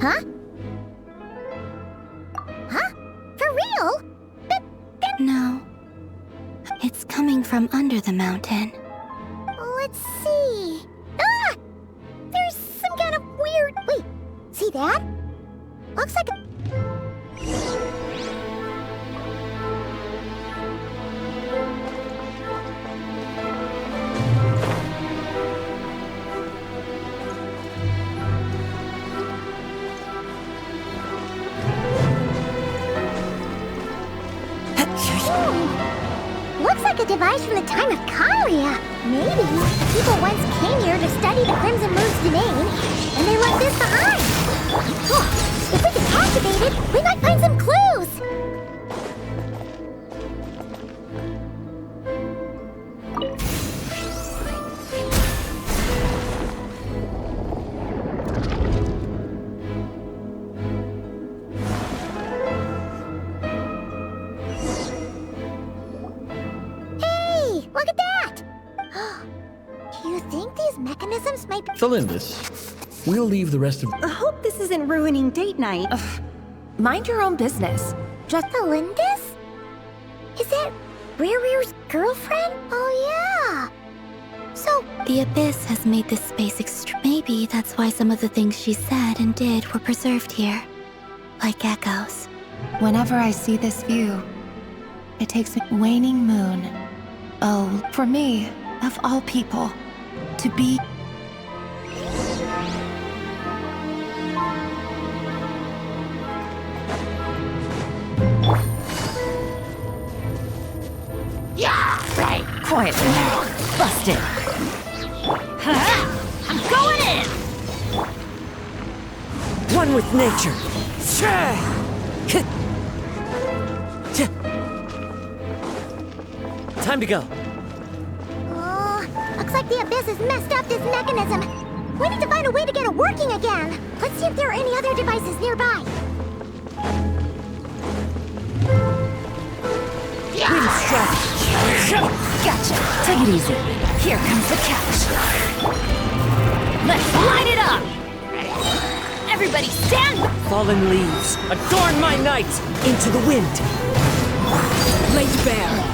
Huh? Huh? For real? No. It's coming from under the mountain. let's see. Ah! There's some kind of weird... Wait, see that? Looks like a... Looks like a device from the time of Kalia. Maybe the people once came here to study the Crimson Moon's domain, and they left this behind. If we can activate it, we might find some clues. Look at that! Do you think these mechanisms might be... Felindis, we'll leave the rest of... I hope this isn't ruining date night. Mind your own business. Just Felindis? Is that Rear's girlfriend? Oh, yeah. So... The Abyss has made this space Maybe that's why some of the things she said and did were preserved here. Like echoes. Whenever I see this view, it takes a waning moon. Oh, for me, of all people, to be... Yeah, right. Quiet now. Busted. I'm going in. One with nature. Time to go. Oh, looks like the Abyss has messed up this mechanism. We need to find a way to get it working again. Let's see if there are any other devices nearby. Gotcha. Take it easy. Here comes the catch. Let's light it up. Everybody stand. Fallen leaves, adorn my night! Into the wind! Laid bare!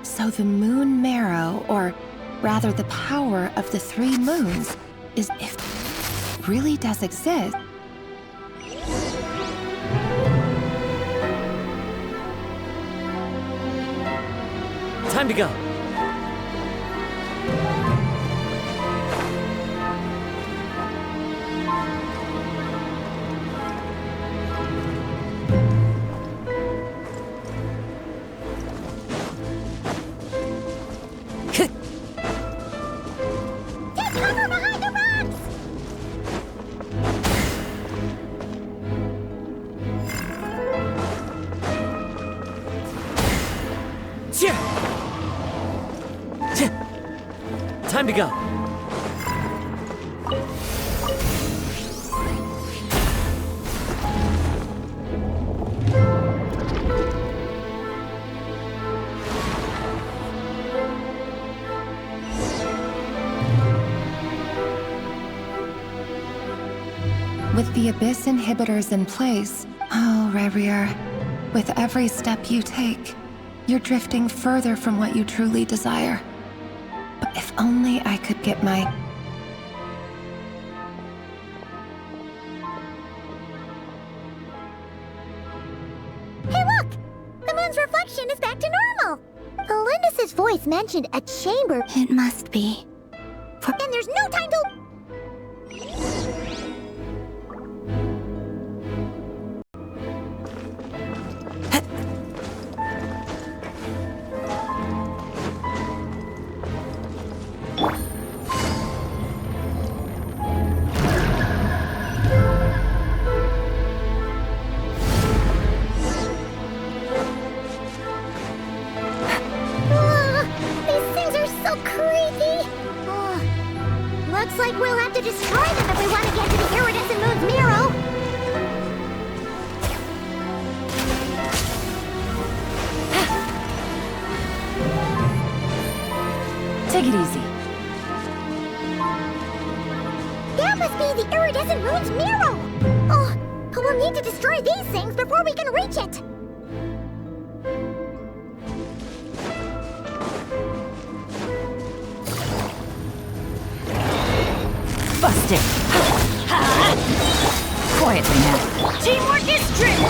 So the moon marrow, or rather the power of the 3 moons, is if it really does exist. Time to go. Time to go. With the Abyss inhibitors in place, oh, Rerir, with every step you take, you're drifting further from what you truly desire. But if only I could get my... Hey, look! The moon's reflection is back to normal! Felindis' voice mentioned a chamber. It must be. And there's no time to... Looks like we'll have to destroy them if we want to get to the iridescent moon's mirror. Take it easy. That must be the iridescent moon's mirror! Oh, but we'll need to destroy these things before we can reach it! Busted! Quietly now. Teamwork is true!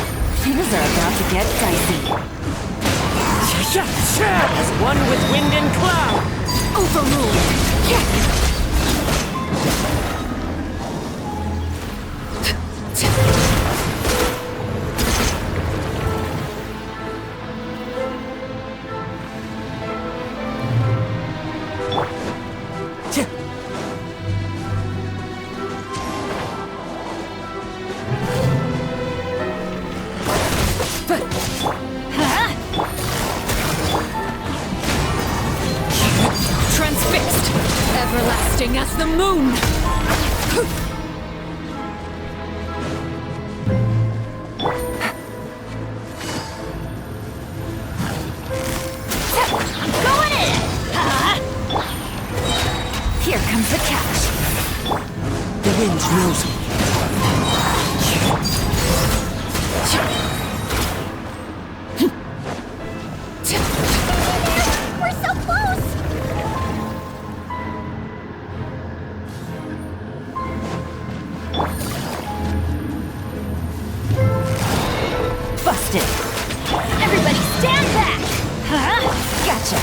Things are about to get dicey. As one with wind and cloud! Overruled! Transfixed! Everlasting as the moon! Going in! Here comes the catch. The wind knows me. We're so close! Busted! Everybody stand back! Gotcha!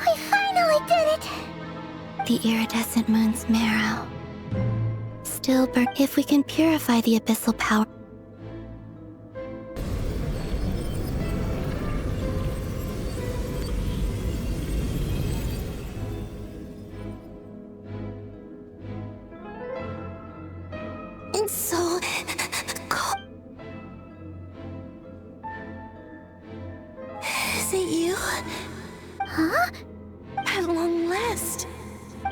We finally did it! The iridescent moon's marrow. Still burn if we can purify the abyssal power. It's so cold. Is it you? Huh? At long last.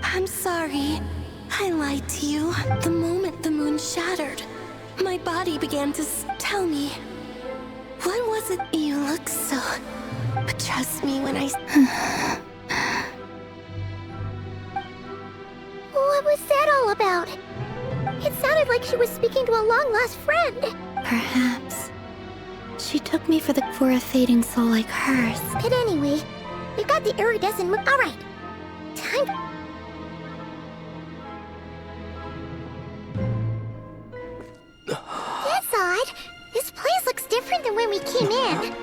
I'm sorry. I lied to you. The moment the moon shattered, my body began to tell me. What was it? You look so... But trust me when I... What was that all about? It sounded like she was speaking to a long-lost friend. Perhaps. She took me for a fading soul like hers. But anyway, we've got the iridescent moon. All right. Time. That's odd. This place looks different than when we came in.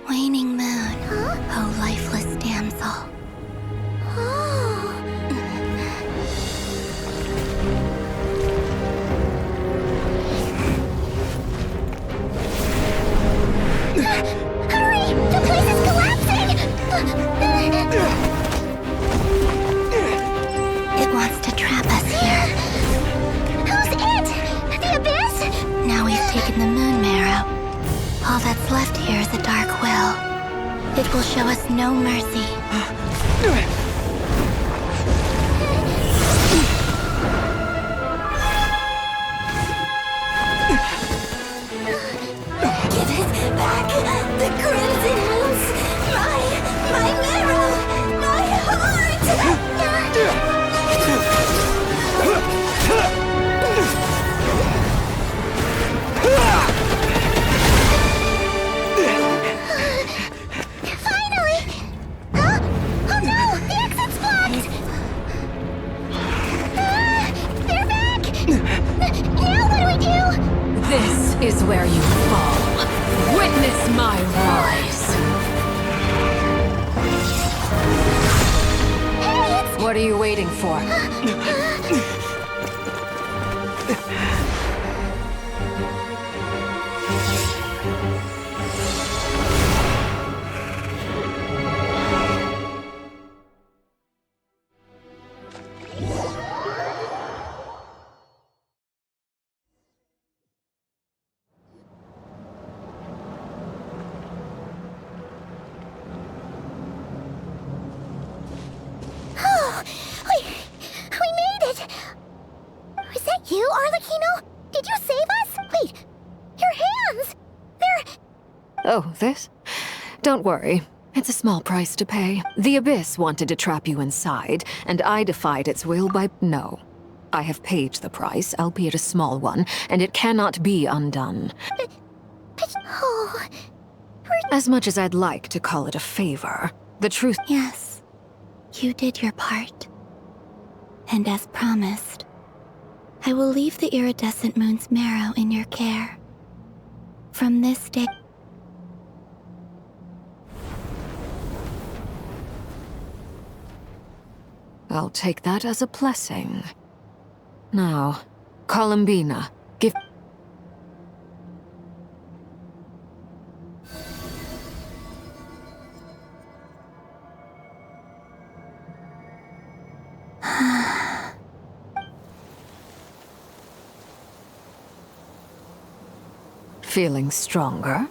Waning moon. Huh? Oh, lifeless damsel. Oh. Hurry! The place is collapsing! It wants to trap us here. Who's it? The abyss? Now we've taken the moon marrow. All that's left here is a dark will. It will show us no mercy. Give it back! The crimson moons! My marrow! My heart! Finally! Huh? Oh no! The exit's blocked! They're back! Now what do we do? This is where you fall. Witness my rise. Hey, What are you waiting for? Oh, this? Don't worry. It's a small price to pay. The Abyss wanted to trap you inside, and I defied its will by... No. I have paid the price, albeit a small one, and it cannot be undone. Oh... As much as I'd like to call it a favor, the truth... Yes, you did your part. And as promised, I will leave the iridescent moon's marrow in your care. From this day... I'll take that as a blessing. Now, Columbina, give... Feeling stronger?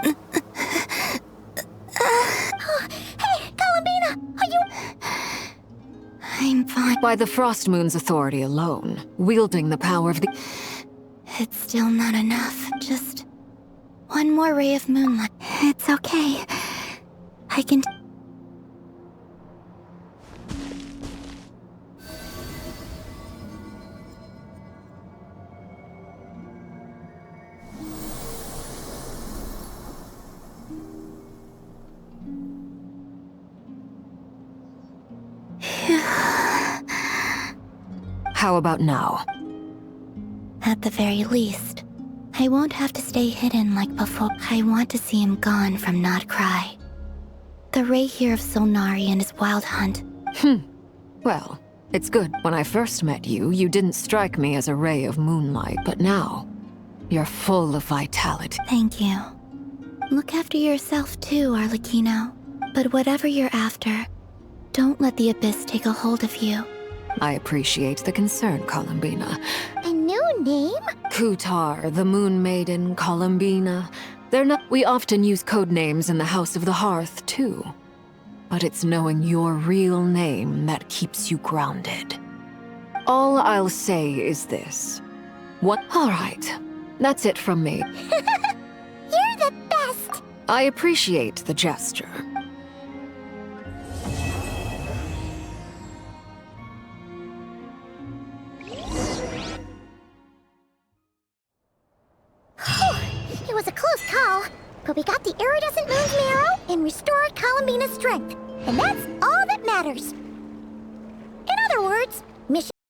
Hey, Columbina, are you... I'm fine. By the Frost Moon's authority alone, wielding the power of the... It's still not enough. Just one more ray of moonlight. It's okay. I can... How about now? At the very least, I won't have to stay hidden like before. I want to see him gone from Not Cry. The ray here of Solnari and his wild hunt. Well, it's good. When I first met you, you didn't strike me as a ray of moonlight, but now, you're full of vitality. Thank you. Look after yourself too, Arlecchino. But whatever you're after, don't let the Abyss take a hold of you. I appreciate the concern, Columbina. A new name? Kutar, the Moon Maiden, Columbina. They're not... We often use code names in the House of the Hearth, too. But it's knowing your real name that keeps you grounded. All I'll say is this. What? All right. That's it from me. You're the best! I appreciate the gesture. It was a close call, but we got the iridescent moon's marrow and restored Columbina's strength. And that's all that matters.